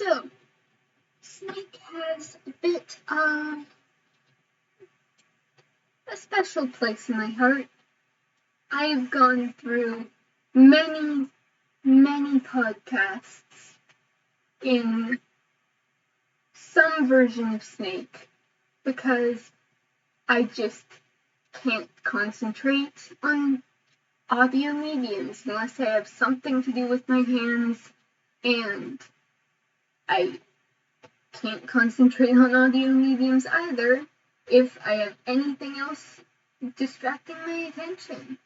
So, Snake has a bit of a special place in my heart. I've gone through many podcasts in some version of Snake because I just can't concentrate on audio mediums unless I have something to do with my hands, and I can't concentrate on audio mediums either if I have anything else distracting my attention.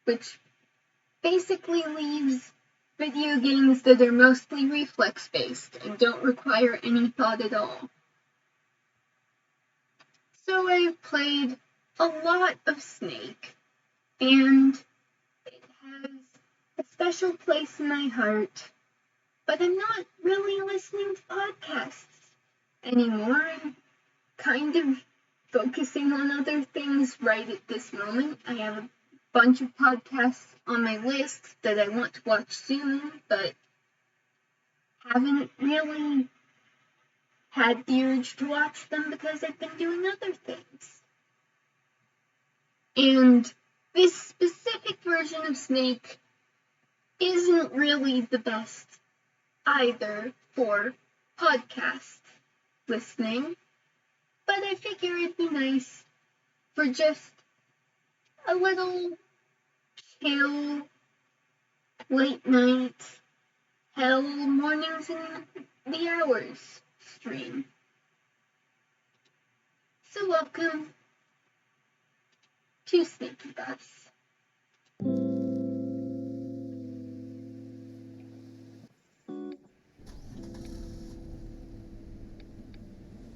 Which basically leaves video games that are mostly reflex-based and don't require any thought at all. So I've played a lot of Snake, and it has a special place in my heart, but I'm not really listening to podcasts anymore. I'm kind of focusing on other things right at this moment. I have a bunch of podcasts on my list that I want to watch soon, but haven't really had the urge to watch them because I've been doing other things. And this specific version of Snake isn't really the best either for podcast listening, but I figure it'd be nice for just a little chill, late night, hell mornings and the hours stream. So welcome to Snakeybus.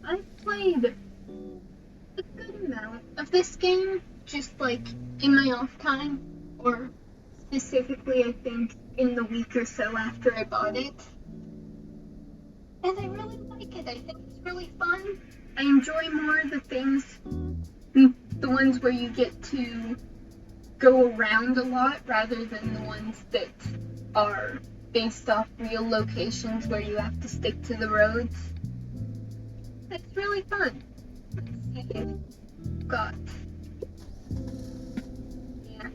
I've played a good amount of this game, just like in my off time, or specifically I think in the week or so after I bought it. And I really like it. I think it's really fun. I enjoy more the things, the ones where you get to go around a lot rather than the ones that are based off real locations where you have to stick to the roads. It's really fun. Let's see. Got. Yeah.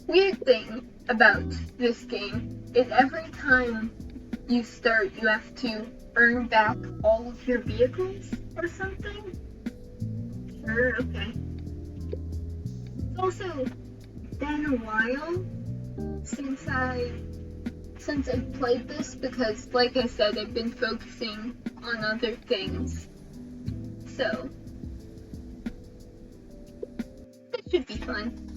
Weird thing about this game is every time you start, you have to earn back all of your vehicles or something. Sure, okay. It's also been a while since I've played this because, like I said, I've been focusing on other things. So, it should be fun.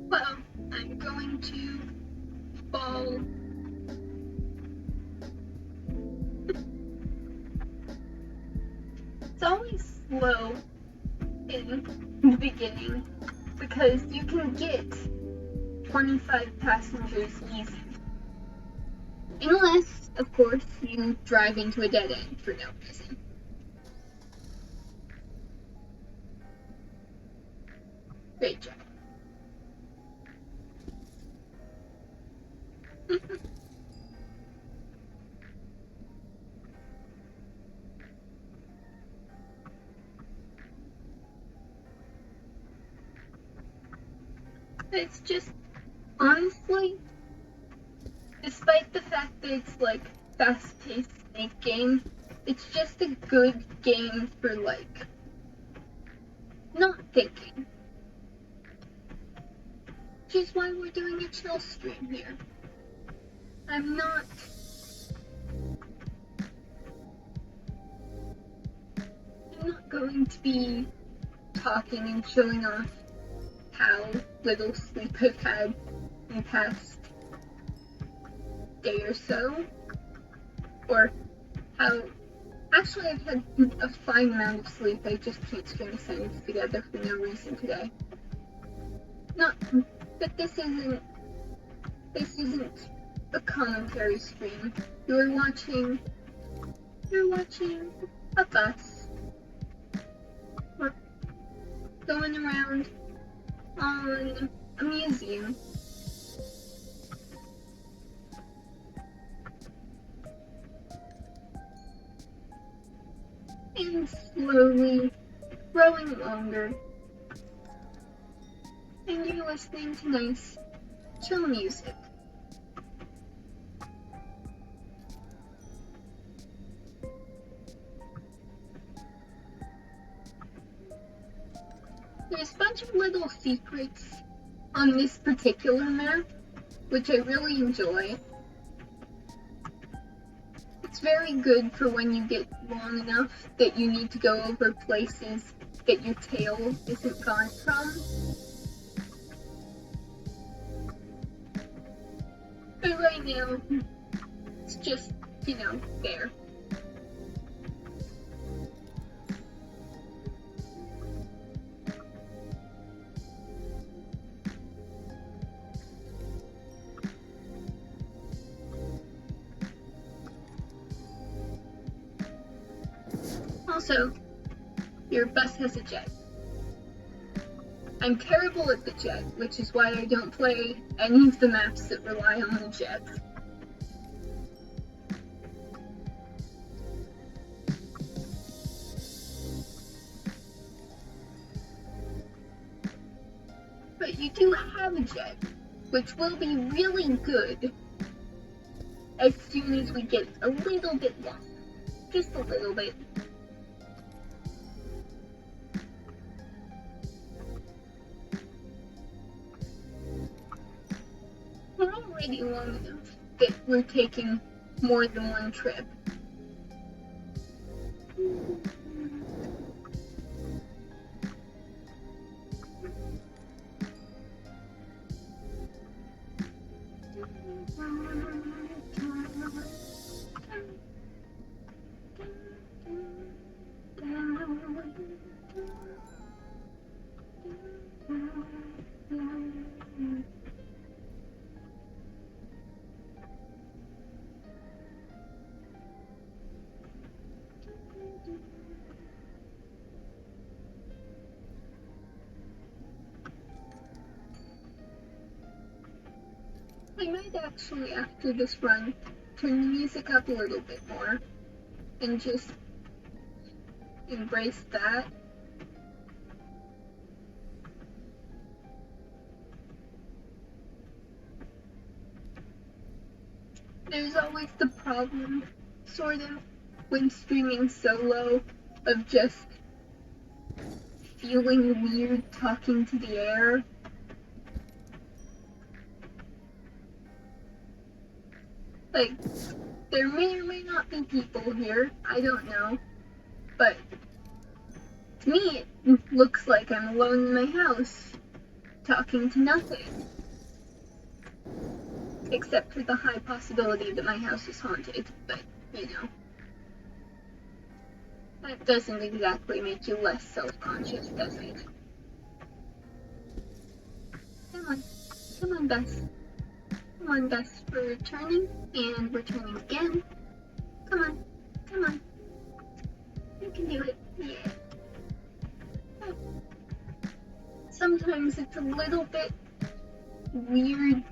Well, I'm going to fall. It's always slow in the beginning because you can get 25 passengers easy. Unless, of course, you drive into a dead end for no reason. Great job. It's just, honestly, despite the fact that it's like fast-paced Snake game, it's just a good game for like not thinking. Which is why we're doing a chill stream here. I'm not going to be talking and showing off how little sleep I've had in the past day or so, or how actually I've had a fine amount of sleep. I just can't string a sentence together for no reason today. Not that this isn't a commentary stream. You're watching a bus. We're going around on a museum. And slowly growing longer. And you're listening to nice, chill music. There's a bunch of little secrets on this particular map, which I really enjoy. It's very good for when you get long enough that you need to go over places that your tail isn't gone from. But right now, it's just, there. Also, your bus has a jet. I'm terrible at the jet, which is why I don't play any of the maps that rely on the jet. But you do have a jet, which will be really good as soon as we get a little bit longer. Just a little bit. We're already long enough that we're taking more than one trip. I might actually, after this run, turn the music up a little bit more and just embrace that. There's always the problem, sort of, when streaming solo, of just feeling weird talking to the air. Like, there may or may not be people here, I don't know, but to me it looks like I'm alone in my house, talking to nothing. Except for the high possibility that my house is haunted, but, that doesn't exactly make you less self-conscious, does it? Come on, Bess. Come on, Bess, we're returning, and we're turning again. Come on. You can do it, yeah. Oh. Sometimes it's a little bit weird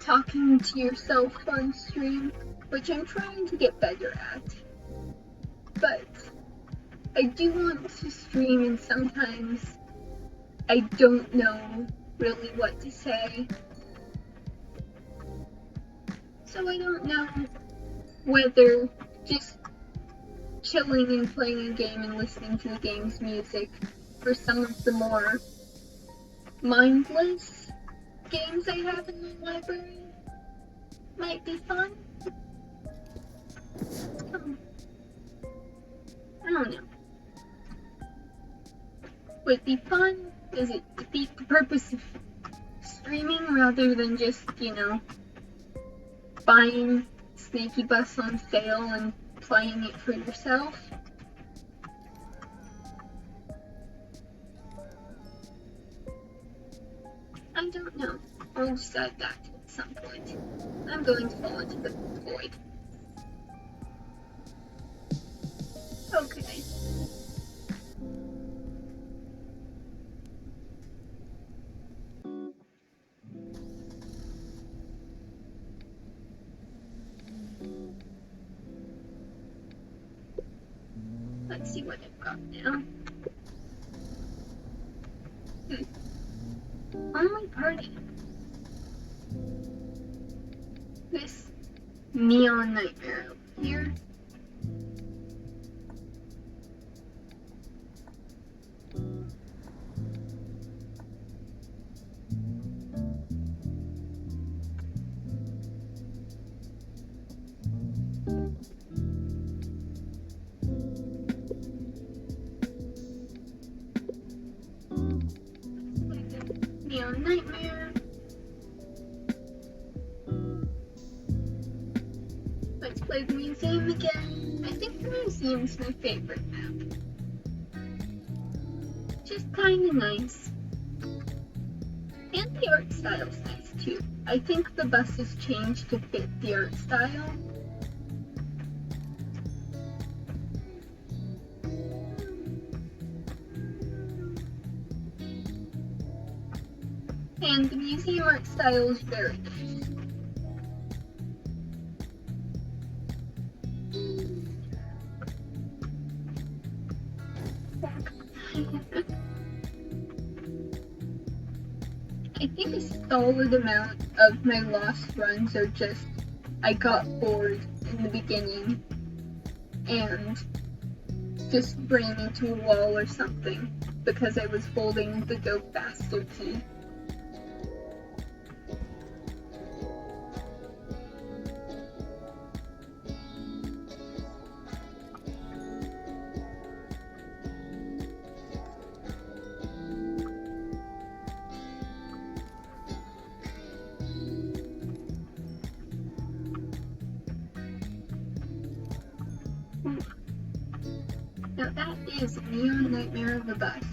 talking to yourself on stream, which I'm trying to get better at. But I do want to stream, and sometimes I don't know really what to say. So I don't know whether just chilling and playing a game and listening to the game's music for some of the more mindless games I have in my library might be fun. I don't know. Would it be fun? Does it defeat the purpose of streaming rather than just, buying Snakeybus on sale and playing it for yourself? I I don't know. I'll decide that at some point. I'm going to fall into the void. Okay. Let's see what I've got now. Only party. This neon nightmare over here. Neon nightmare. Let's play the museum again. I think the museum's my favorite map. Just kinda nice. And the art style's nice too. I think the bus has changed to fit the art style. And the museum art style is very nice. I think a solid amount of my lost runs are just I got bored in the beginning and just ran into a wall or something because I was holding the go faster key. Now that is a neon nightmare of a bus.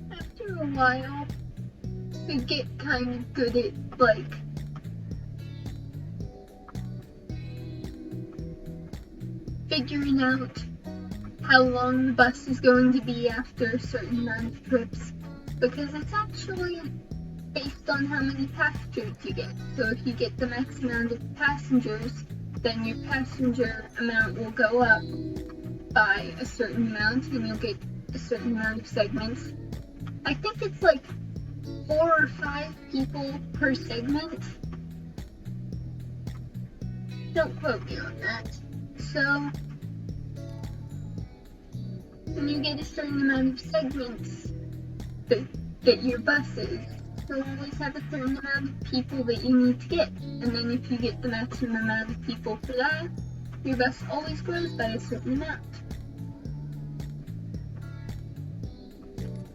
After a while, you get kind of good at, like, figuring out how long the bus is going to be after a certain amount of trips, because it's actually based on how many passengers you get. So if you get the max amount of passengers, then your passenger amount will go up by a certain amount, and you'll get a certain amount of segments. I think it's like 4 or 5 people per segment. Don't quote me on that. So, when you get a certain amount of segments that your bus is, you'll always have a certain amount of people that you need to get. And then if you get the maximum amount of people for that, your bus always grows by a certain amount.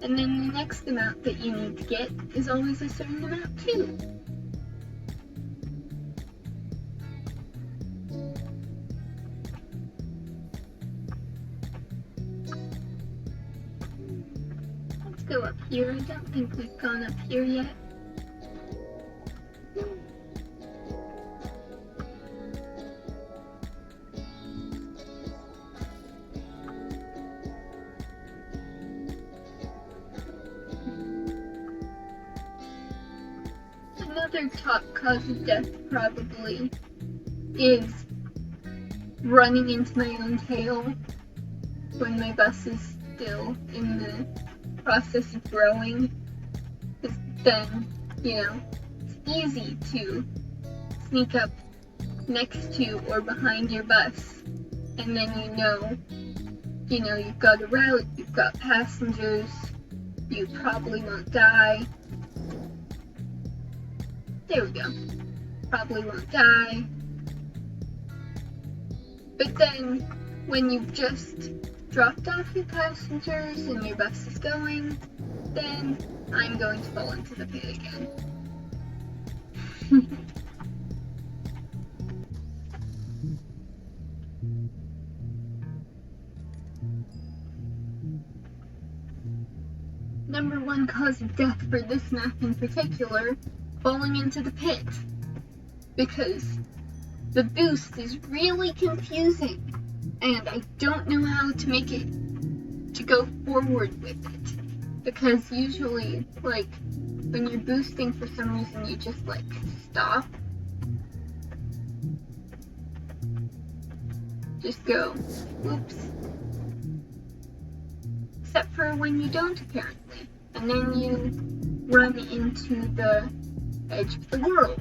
And then the next amount that you need to get is always a certain amount too. Let's go up here. I don't think we've gone up here yet. Another top cause of death probably is running into my own tail when my bus is still in the process of growing. Because then, it's easy to sneak up next to or behind your bus, and then you know, you've got a route, you've got passengers, you probably won't die. There we go. Probably won't die. But then, when you've just dropped off your passengers and your bus is going, then I'm going to fall into the pit again. Number one cause of death for this map in particular, falling into the pit. Because the boost is really confusing, and I don't know how to make it to go forward with it. Because usually, like, when you're boosting for some reason, you just, like, stop. Just go, whoops. Except for when you don't, apparently. And then you run into the edge of the world.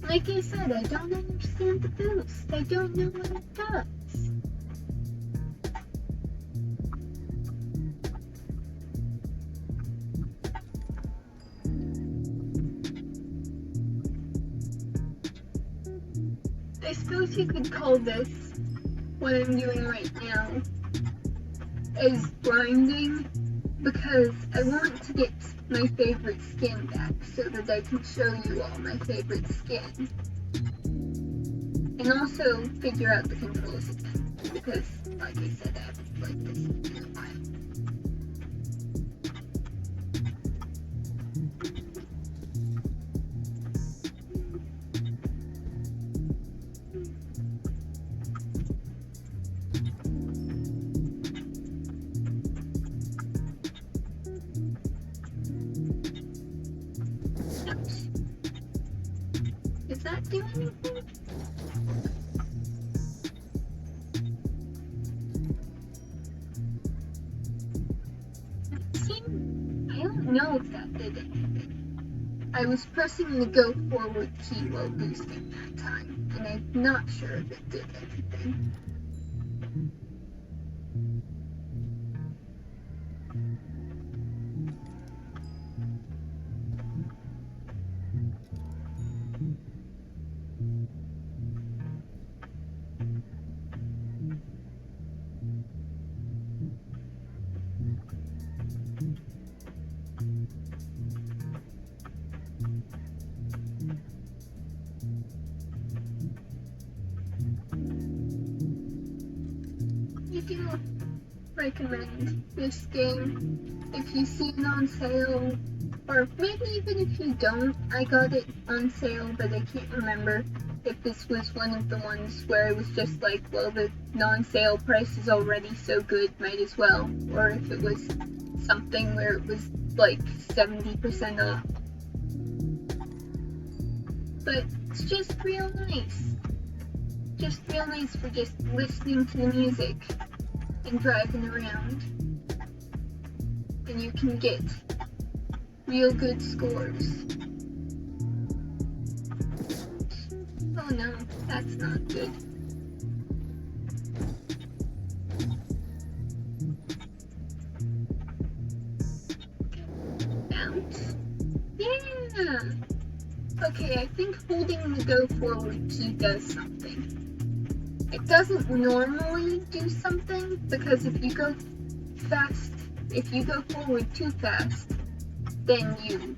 Like I said, I don't understand the boost. I don't know what it does. I suppose you could call this, what I'm doing right now, as grinding, because I want to get my favorite skin back so that I can show you all my favorite skin. And also figure out the controls again, because, like I said, I haven't played this in a while. Does that do anything? I don't know if that did anything. I was pressing the go forward key while boosting that time, and I'm not sure if it did anything. I do recommend this game if you see it on sale, or maybe even if you don't. I got it on sale, but I can't remember if this was one of the ones where it was just like, well, the non-sale price is already so good, might as well, or if it was something where it was like 70% off. But it's just real nice. Just real nice for just listening to the music and driving around. And you can get real good scores. Oh no, that's not good. Bounce. Yeah! Okay, I think holding the go forward key does something. It doesn't normally do something, because if you go forward too fast, then you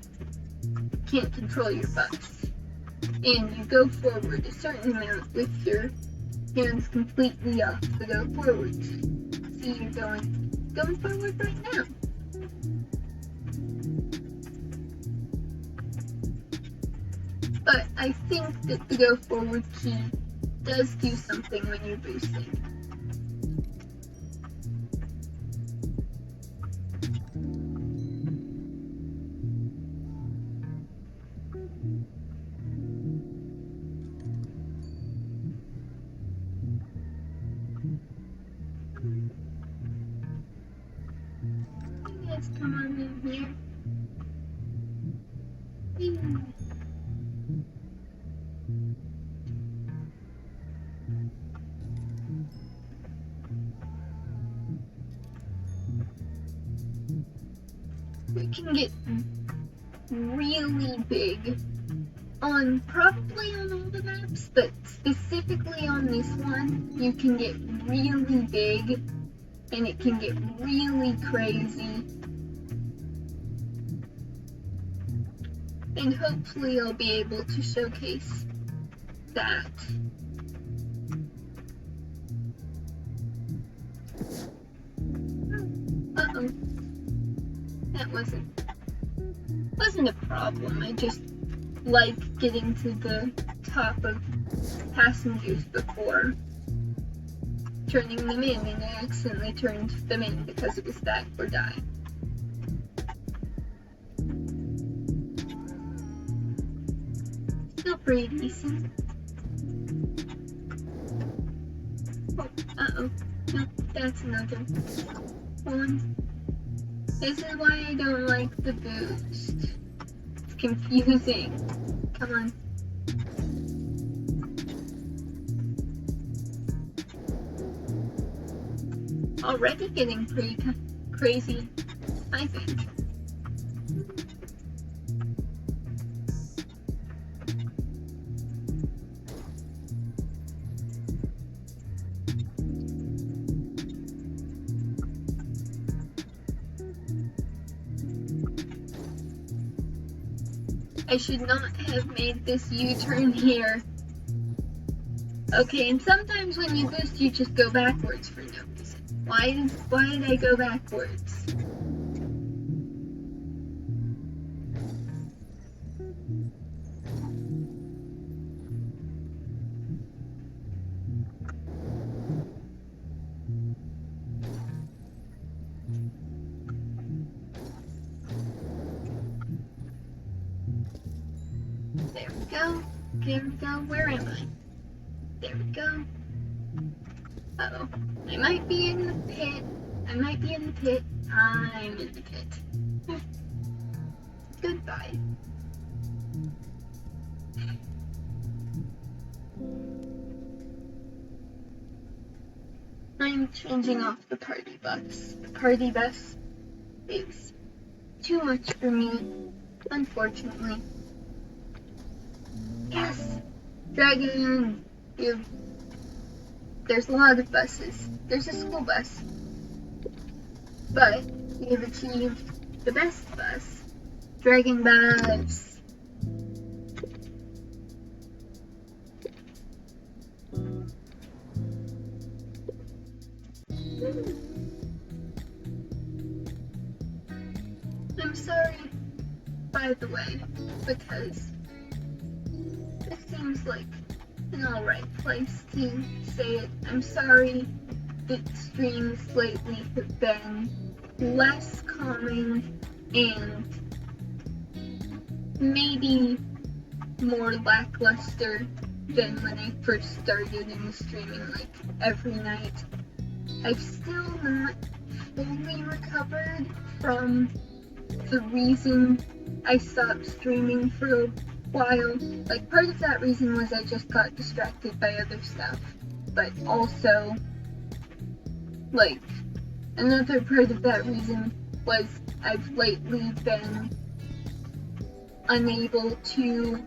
can't control your bus. And you go forward a certain amount with your hands completely off the go forward. See, you're going forward right now. But I think that the go forward key does do something when you're boosting. Let's come on in here. we can get really big on probably on all the maps, but specifically on this one, you can get really big and it can get really crazy. And hopefully I'll be able to showcase that. Uh-oh. That wasn't a problem. I just like getting to the top of passengers before turning them in, and I accidentally turned them in because it was that or die. Still pretty decent. Oh, uh-oh. No, that's another one. This is why I don't like the boost. It's confusing. Come on. Already getting pretty crazy, I think. I should not have made this U-turn here. Okay, and sometimes when you boost, you just go backwards for no reason. Why did I go backwards? There we go. There we go. Where am I? There we go. Uh-oh. I might be in the pit. I'm in the pit. Goodbye. I'm changing off the party bus. The party bus is too much for me, unfortunately. Yes! Dragon! There's a lot of buses. There's a school bus. But we have achieved the best bus. Dragon Bus! I'm sorry, by the way, because this seems like an alright place to say it. I'm sorry that streams lately have been less calming and maybe more lackluster than when I first started and was streaming like every night. I've still not fully recovered from the reason I stopped streaming for a while. Like, part of that reason was I just got distracted by other stuff, but also, like, another part of that reason was I've lately been unable to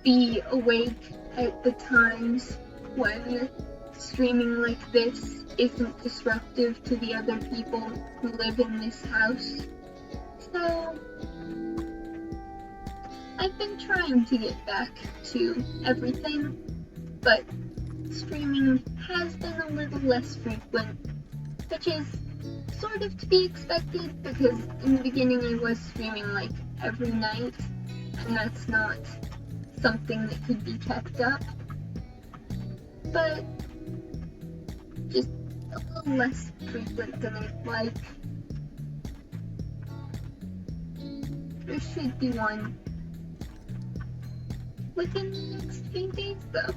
be awake at the times when streaming like this isn't disruptive to the other people who live in this house. So, I've been trying to get back to everything, but streaming has been a little less frequent, which is sort of to be expected because in the beginning I was streaming like every night, and that's not something that could be kept up, but just a little less frequent than I'd like. There should be one within the next few days though.